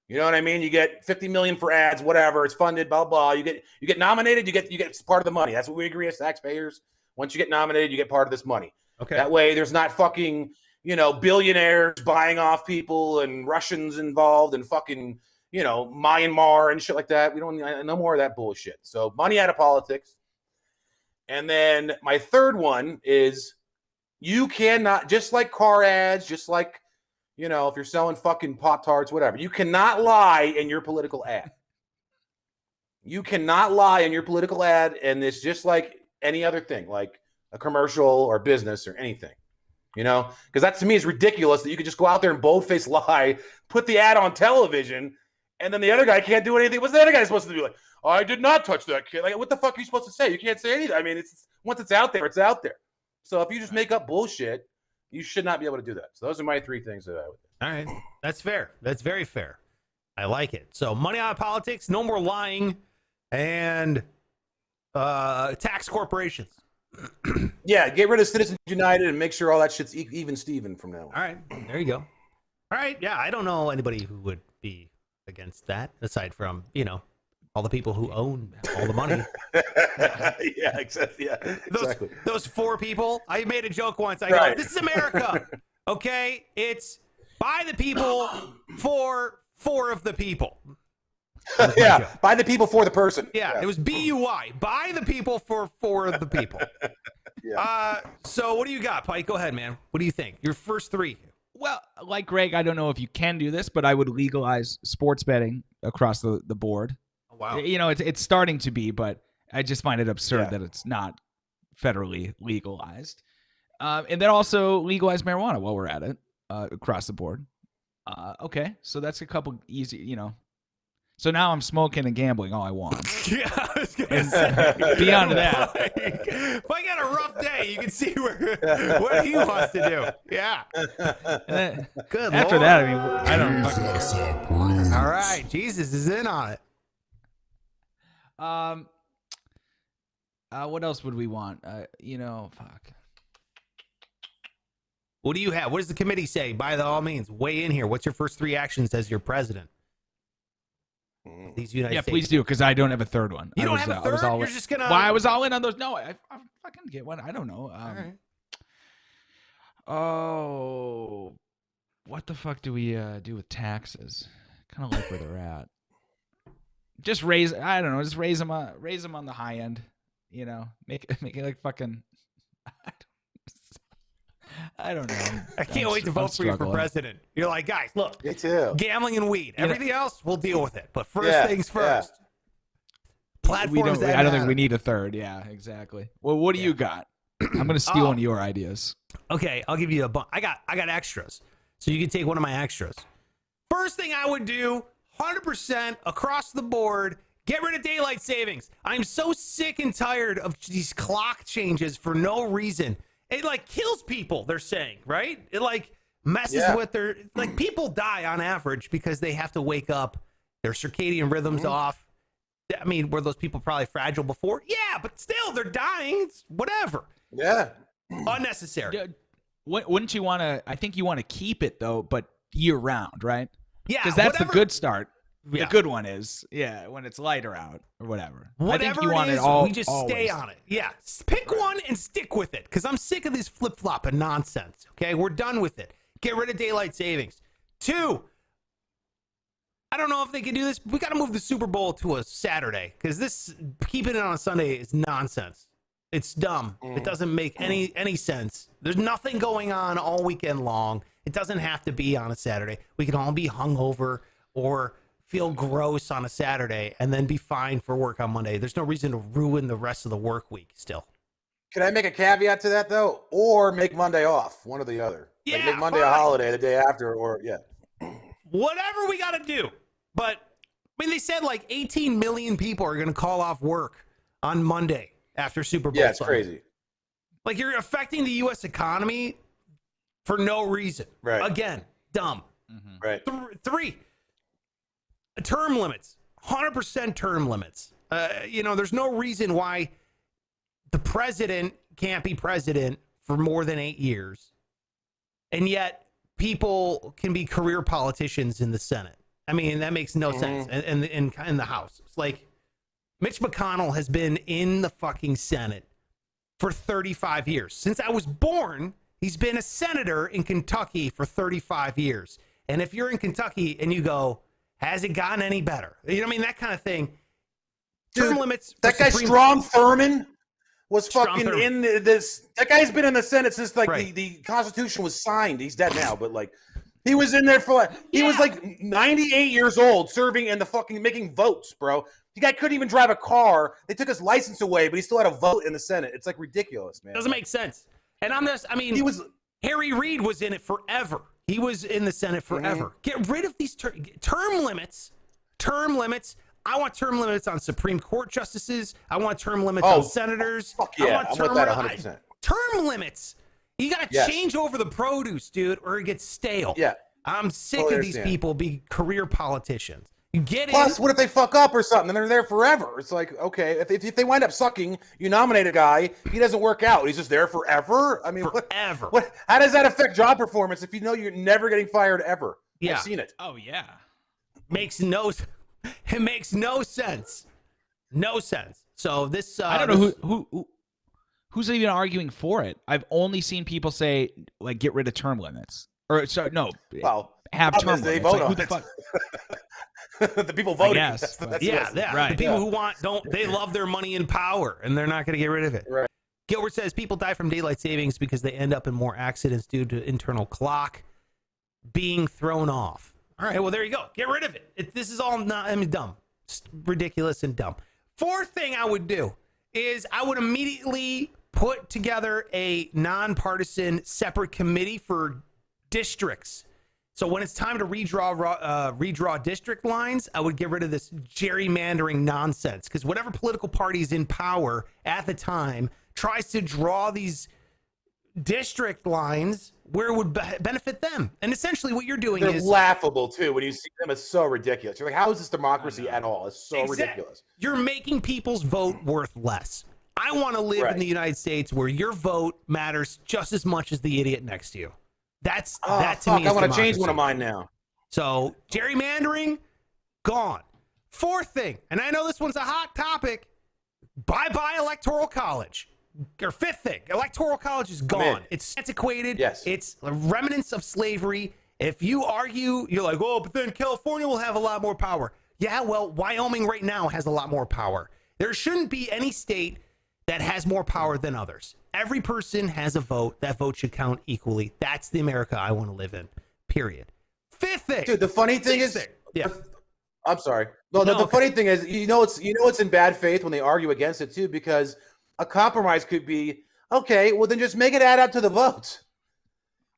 You know what I mean? You get 50 million for ads, whatever. It's funded, blah blah. You get nominated. You get part of the money. That's what we agree as taxpayers. Once you get nominated, you get part of this money. Okay. That way, there's not fucking, you know, billionaires buying off people and Russians involved and fucking, you know, Myanmar and shit like that. We don't no more of that bullshit. So money out of politics. And then my third one is you cannot, just like car ads, just like, you know, if you're selling fucking Pop-Tarts, whatever, you cannot lie in your political ad. You cannot lie in your political ad, and it's just like any other thing, like a commercial or business or anything, you know, because that to me is ridiculous that you could just go out there and boldface lie, put the ad on television, and then the other guy can't do anything. What's the other guy supposed to do? Like, oh, I did not touch that kid. Like, what the fuck are you supposed to say? You can't say anything. I mean, it's once it's out there, it's out there. So if you just make up bullshit, you should not be able to do that. So those are my 3 things that I would do. All right. That's fair. That's very fair. I like it. So money out of politics, no more lying, and tax corporations. Yeah, get rid of Citizens United and make sure all that shit's even Steven from now on. All right. There you go. All right. Yeah, I don't know anybody who would be against that aside from, you know, all the people who own all the money. Yeah, exactly. Yeah, exactly. Those 4 people. I made a joke once. I Right. go, this is America. Okay? It's by the people for 4 of the people. Yeah, joke. by the people for the person. Yeah, it was BUI. By the people for 4 of the people. Yeah. So what do you got, Pike? Go ahead, man. What do you think? Your first 3. Well, like Greg, I don't know if you can do this, but I would legalize sports betting across the board. Wow. You know, it's starting to be, but I just find it absurd Yeah. that it's not federally legalized. And then also legalize marijuana while we're at it across the board. Okay, so that's a couple easy, you know. So now I'm smoking and gambling all I want. Yeah, I was gonna say. Beyond that. Pike had a rough day. You can see what he wants to do. Yeah. And then, Good after Lord. that, I mean, I don't fucking care. Jesus approves. All right. Jesus is in on it. What else would we want? You know, fuck. What do you have? What does the committee say? By all means, weigh in here. What's your first 3 actions as your president? These United Yeah, States. please do, because I don't have a third one. You I don't was, have a I was third? all You're in- just gonna- Well, I was all in on those. No, I fucking get one. I don't know. right. Oh, what the fuck do we do with taxes? Kind of like where they're at. Just raise. I don't know. Just raise them on the high end. You know, make it like fucking. I don't know. I can't wait to vote for you for president. You're like, guys, look, Me too. gambling and weed. You know- Everything else, we'll deal with it. But first Yeah, things yeah. first. Platforms that I don't think matter. we need a third. Yeah, exactly. Well, what do you got? I'm gonna steal one of your ideas. Okay, I'll give you a bunch. I got extras, so you can take one of my extras. First thing I would do, 100% across the board, get rid of daylight savings. I'm so sick and tired of these clock changes for no reason. It like kills people. They're saying, right? It like messes with their like people die on average because they have to wake up, their circadian rhythms off. I mean, were those people probably fragile before? Yeah, but still, they're dying. It's whatever. Yeah. Unnecessary. Yeah, wouldn't you want to? I think you want to keep it though, but year round, right? Yeah, Because that's whatever- the good start. Yeah. The good one is, when it's lighter out or whatever. I think Whatever you want it is, it all. we just stay always. on it. Yeah, pick one and stick with it because I'm sick of this flip-flop and nonsense. Okay, we're done with it. Get rid of daylight savings. 2, I don't know if they can do this. We got to move the Super Bowl to a Saturday because this keeping it on a Sunday is nonsense. It's dumb. It doesn't make any sense. There's nothing going on all weekend long. It doesn't have to be on a Saturday. We can all be hungover or feel gross on a Saturday and then be fine for work on Monday. There's no reason to ruin the rest of the work week still. Can I make a caveat to that though? Or make Monday off, one or the other. Like Yeah, make Monday a fine. holiday the day after, or Whatever we got to do. But I mean, they said like 18 million people are going to call off work on Monday after Super Bowl. Yeah, it's Sunday. crazy. Like you're affecting the U.S. economy for no reason. Right. Again, dumb. Right. 3, term limits, 100% term limits. There's no reason why the president can't be president for more than 8 years, and yet people can be career politicians in the Senate. I mean, that makes no sense. And in the House, it's like Mitch McConnell has been in the fucking Senate for 35 years. Since I was born, he's been a senator in Kentucky for 35 years. And if you're in Kentucky and you go, has it gotten any better? You know what I mean? That kind of thing. Term Dude, limits. for That guy Supreme- Strom Thurmond was Strom fucking Thurmond. in this. That guy's been in the Senate since like Right. the Constitution was signed. He's dead now, but like he was in there for like he was like 98 years old, serving in the fucking making votes, bro. The guy couldn't even drive a car. They took his license away, but he still had a vote in the Senate. It's like ridiculous, man. Doesn't make sense. And He was Harry Reid was in it forever. He was in the Senate forever. Get rid of these term limits. Term limits. I want term limits on Supreme Court justices. I want term limits on senators. fuck I yeah, want I'm with that 100%. Term limits. You got to Yes. change over the produce, dude, or it gets stale. Yeah. I'm sick Totally of these understand. people being career politicians. You get Plus, in. what if they fuck up or something and they're there forever? It's like, okay, if they wind up sucking, you nominate a guy, he doesn't work out. He's just there forever? I mean, Forever. What? How does that affect job performance if you know you're never getting fired ever? Yeah. I've seen it. Oh yeah. It makes no sense. No sense. So this I don't know who's even arguing for it. I've only seen people say like get rid of term limits or Well, have problem term is they limits. vote Like, on who the it. fuck? The people voting. guess, That's but- what Yeah, it is. the people who they love their money and power, and they're not going to get rid of it. Right. Gilbert says people die from daylight savings because they end up in more accidents due to internal clock being thrown off. All right, well there you go. Get rid of it. This is all dumb, it's ridiculous and dumb. 4th thing I would do is I would immediately put together a nonpartisan separate committee for districts. So when it's time to redraw district lines, I would get rid of this gerrymandering nonsense because whatever political party is in power at the time tries to draw these district lines where it would benefit them. And essentially what you're doing They're is laughable too when you see them. It's so ridiculous. You're like, how is this democracy at all? It's so ridiculous. You're making people's vote worth less. I want to live in Right. the United States where your vote matters just as much as the idiot next to you. That's Oh, that to fuck, me. I Is want to change democracy. one of mine now. So gerrymandering, gone. Fourth thing, and I know this one's a hot topic. Bye-bye electoral college. Or fifth thing, electoral college is gone. in. It's antiquated. Yes. It's remnants of slavery. If you argue, you're like, oh, but then California will have a lot more power. Yeah, well, Wyoming right now has a lot more power. There shouldn't be any state that has more power than others. Every person has a vote. That vote should count equally. That's the America I want to live in, period. Fifth thing. Dude, the funny thing Sixth is, thing. Yeah. I'm sorry. No, No, the okay. funny thing is, it's in bad faith when they argue against it too, because a compromise could be, okay, well then just make it add up to the votes.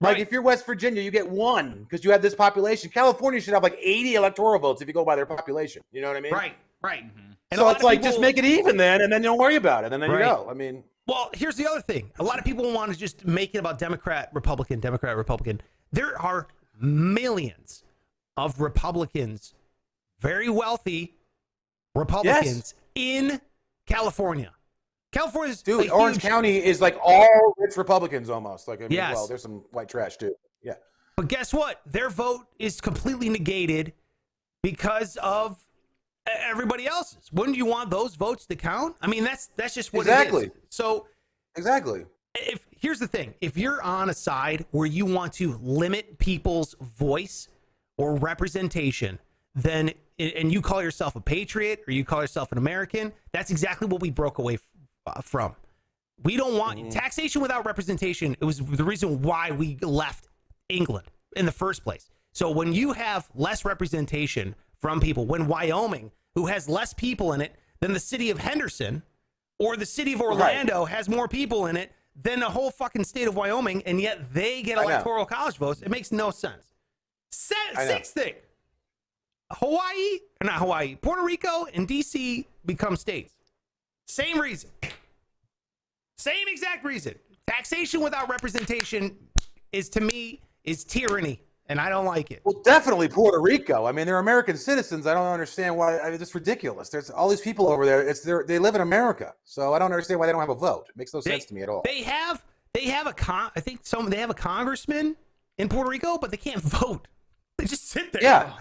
Like Right. if you're West Virginia, you get one because you have this population. California should have like 80 electoral votes if you go by their population. You know what I mean? Right, right. Mm-hmm. And a So lot it's of like people- just make it even then, and then don't worry about it, and then Right. you go. I mean, Well, here's the other thing. A lot of people want to just make it about Democrat, Republican, Democrat, Republican. There are millions of Republicans, very wealthy Republicans in California. California's dude, a Orange huge- County is like all rich Republicans almost. Like, I mean, Yes. well, there's some white trash too. Yeah. But guess what? Their vote is completely negated because of everybody else's. Wouldn't you want those votes to count? I mean, that's just what it Exactly. is. So Exactly. if here's the thing, if you're on a side where you want to limit people's voice or representation, then and you call yourself a patriot or you call yourself an American, that's exactly what we broke away from. We don't want taxation without representation. It was the reason why we left England in the first place. So when you have less representation from people, when Wyoming, who has less people in it than the city of Henderson, or the city of Orlando has more people in it than the whole fucking state of Wyoming, and yet they get I know. electoral college votes. It makes no sense. I know. Sixth thing, Puerto Rico and DC become states. Same reason. Same exact reason. Taxation without representation is, to me, is tyranny, and I don't like it. Well, definitely Puerto Rico. I mean, they're American citizens. I don't understand why. I mean, it's ridiculous. There's all these people over there. They live in America, so I don't understand why they don't have a vote. It makes no sense to me at all. They have a they have a congressman in Puerto Rico, but they can't vote. They just sit there. Yeah.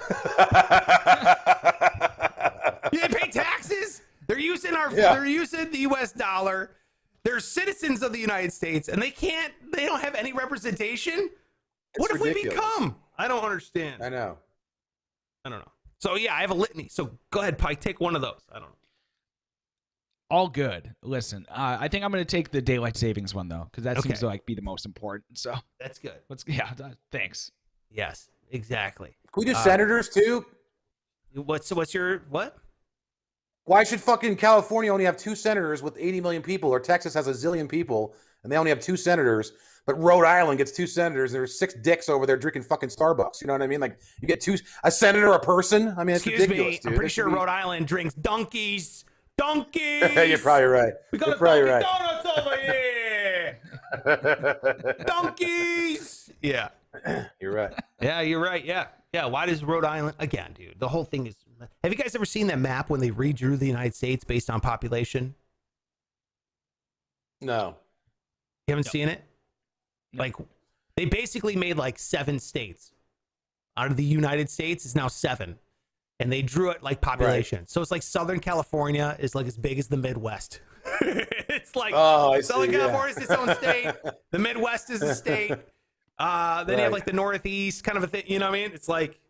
They pay taxes. They're using Yeah. they're using the US dollar. They're citizens of the United States, and they don't have any representation. What have ridiculous. we become? I don't understand. I know. I don't know. So yeah, I have a litany. So go ahead, Pike, take one of those. I don't know. All good. Listen, I think I'm going to take the daylight savings one though, because that seems Okay. to like be the most important. So That's good. thanks. Yes, exactly. Can we do senators too? What's your what? Why should fucking California only have 2 senators with 80 million people, or Texas has a zillion people and they only have 2 senators, but Rhode Island gets 2 senators? There's 6 dicks over there drinking fucking Starbucks. You know what I mean? Like you get a senator a person. I mean, it's Excuse ridiculous, me. dude. I'm pretty That sure should be- Rhode Island drinks donkeys. Donkeys. You're probably right. We got You're a probably Dunkin' right. Donuts over here. Donkeys. Yeah. You're right. Yeah, you're right. Yeah. Yeah. Why does Rhode Island again, dude? The whole thing is. Have you guys ever seen that map when they redrew the United States based on population? No. You haven't seen it? Like, they basically made like 7 states out of the United States. Is now 7, and they drew it like population. So it's like Southern California is like as big as the Midwest. It's like Oh, I Southern see, yeah. California is its own state. The Midwest is a state. Then you have Right. like the Northeast, kind of a thing. You know what I mean? It's like,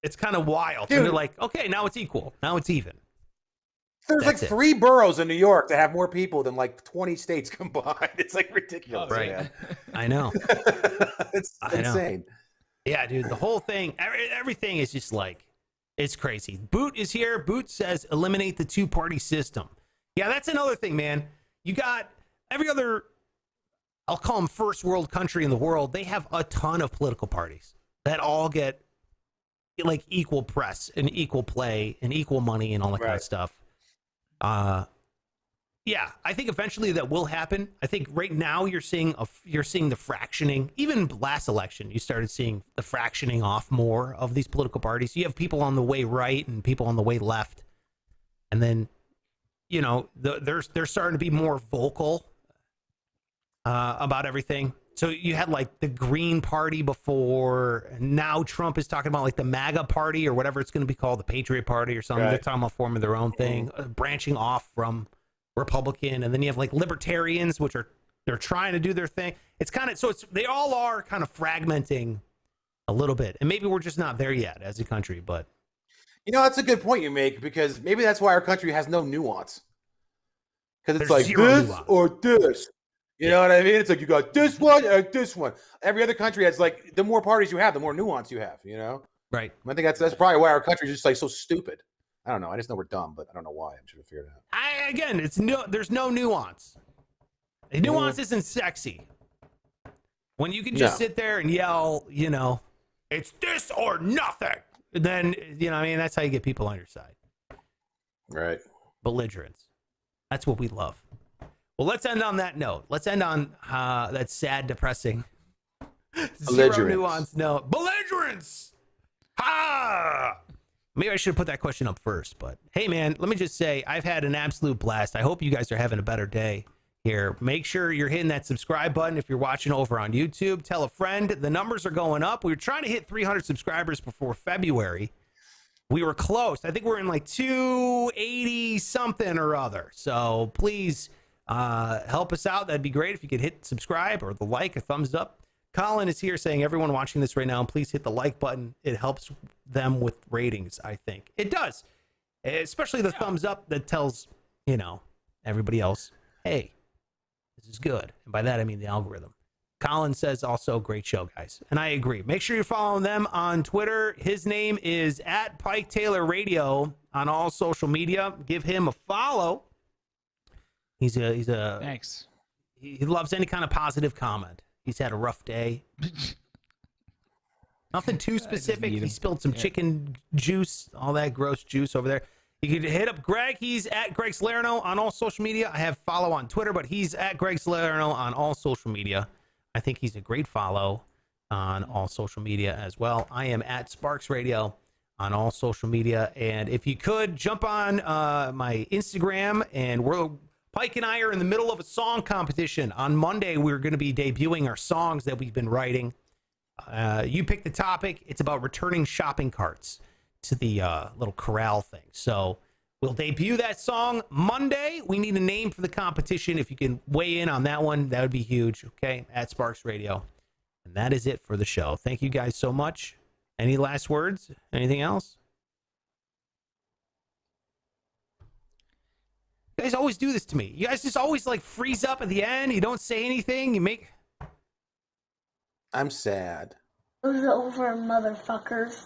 it's kind of wild. Dude. And they're like, okay, now it's equal. Now it's even. There's That's like it. 3 boroughs in New York that have more people than like 20 states combined. It's like ridiculous, Right. man. I know. It's I know. insane. Yeah, dude, the whole thing, everything is just like, it's crazy. Boot is here. Boot says eliminate the 2-party system. Yeah, that's another thing, man. You got every other, I'll call them first world country in the world. They have a ton of political parties that all get like equal press and equal play and equal money and all that kind of Right. stuff. Yeah, I think eventually that will happen. I think right now you're seeing the fractioning. Even last election, you started seeing the fractioning off more of these political parties. You have people on the way right and people on the way left, and then they're starting to be more vocal about everything. So you had like the Green Party before, and now Trump is talking about like the MAGA Party or whatever it's going to be called, the Patriot Party or something. Right. They're talking about forming their own thing, branching off from Republican, and then you have like libertarians, which are they're trying to do their thing. It's kind of they all are kind of fragmenting a little bit, and maybe we're just not there yet as a country. But You know, that's a good point you make, because maybe that's why our country has no nuance. Because it's There's like zero this nuance. or this. You know what I mean? It's like you got this one or this one. Every other country has like, the more parties you have, the more nuance you have, you know? right, I think that's probably why our country's just like so stupid. I don't know. I just know we're dumb, but I don't know why. I should have figured it out. there's no nuance. The nuance isn't sexy. When you can just sit there and yell, you know, it's this or nothing, then you know, I mean, that's how you get people on your side. Right. Belligerence. That's what we love. Well, let's end on that note. Let's end on that sad, depressing, zero Belligerence. nuance note. Belligerence. Ha! Maybe I should have put that question up first, but hey, man, let me just say I've had an absolute blast. I hope you guys are having a better day here. Make sure you're hitting that subscribe button if you're watching over on YouTube. Tell a friend. The numbers are going up. We were trying to hit 300 subscribers before February. We were close. I think we're in like 280 something or other. So please help us out. That'd be great if you could hit subscribe or the like, a thumbs up. Colin is here saying, everyone watching this right now, please hit the like button. It helps them with ratings, I think. It does. Especially the thumbs up that tells, you know, everybody else, hey, this is good. And by that, I mean the algorithm. Colin says also, great show, guys. And I agree. Make sure you're following them on Twitter. His name is at Pike Taylor Radio on all social media. Give him a follow. He's a Thanks. he loves any kind of positive comment. He's had a rough day. Nothing too specific. need He him. spilled some chicken juice, all that gross juice over there. You can hit up Greg. He's at Greg Salerno on all social media. I have follow on Twitter, but he's at Greg Salerno on all social media. I think he's a great follow on all social media as well. I am at Sparks Radio on all social media. And if you could jump on my Instagram, and Pike and I are in the middle of a song competition. On Monday, we're going to be debuting our songs that we've been writing. You pick the topic. It's about returning shopping carts to the little corral thing. So we'll debut that song Monday. We need a name for the competition. If you can weigh in on that one, that would be huge. Okay, at Sparks Radio. And that is it for the show. Thank you guys so much. Any last words? Anything else? You guys always do this to me. You guys just always like freeze up at the end. You don't say anything. You make... I'm sad. It was over, motherfuckers.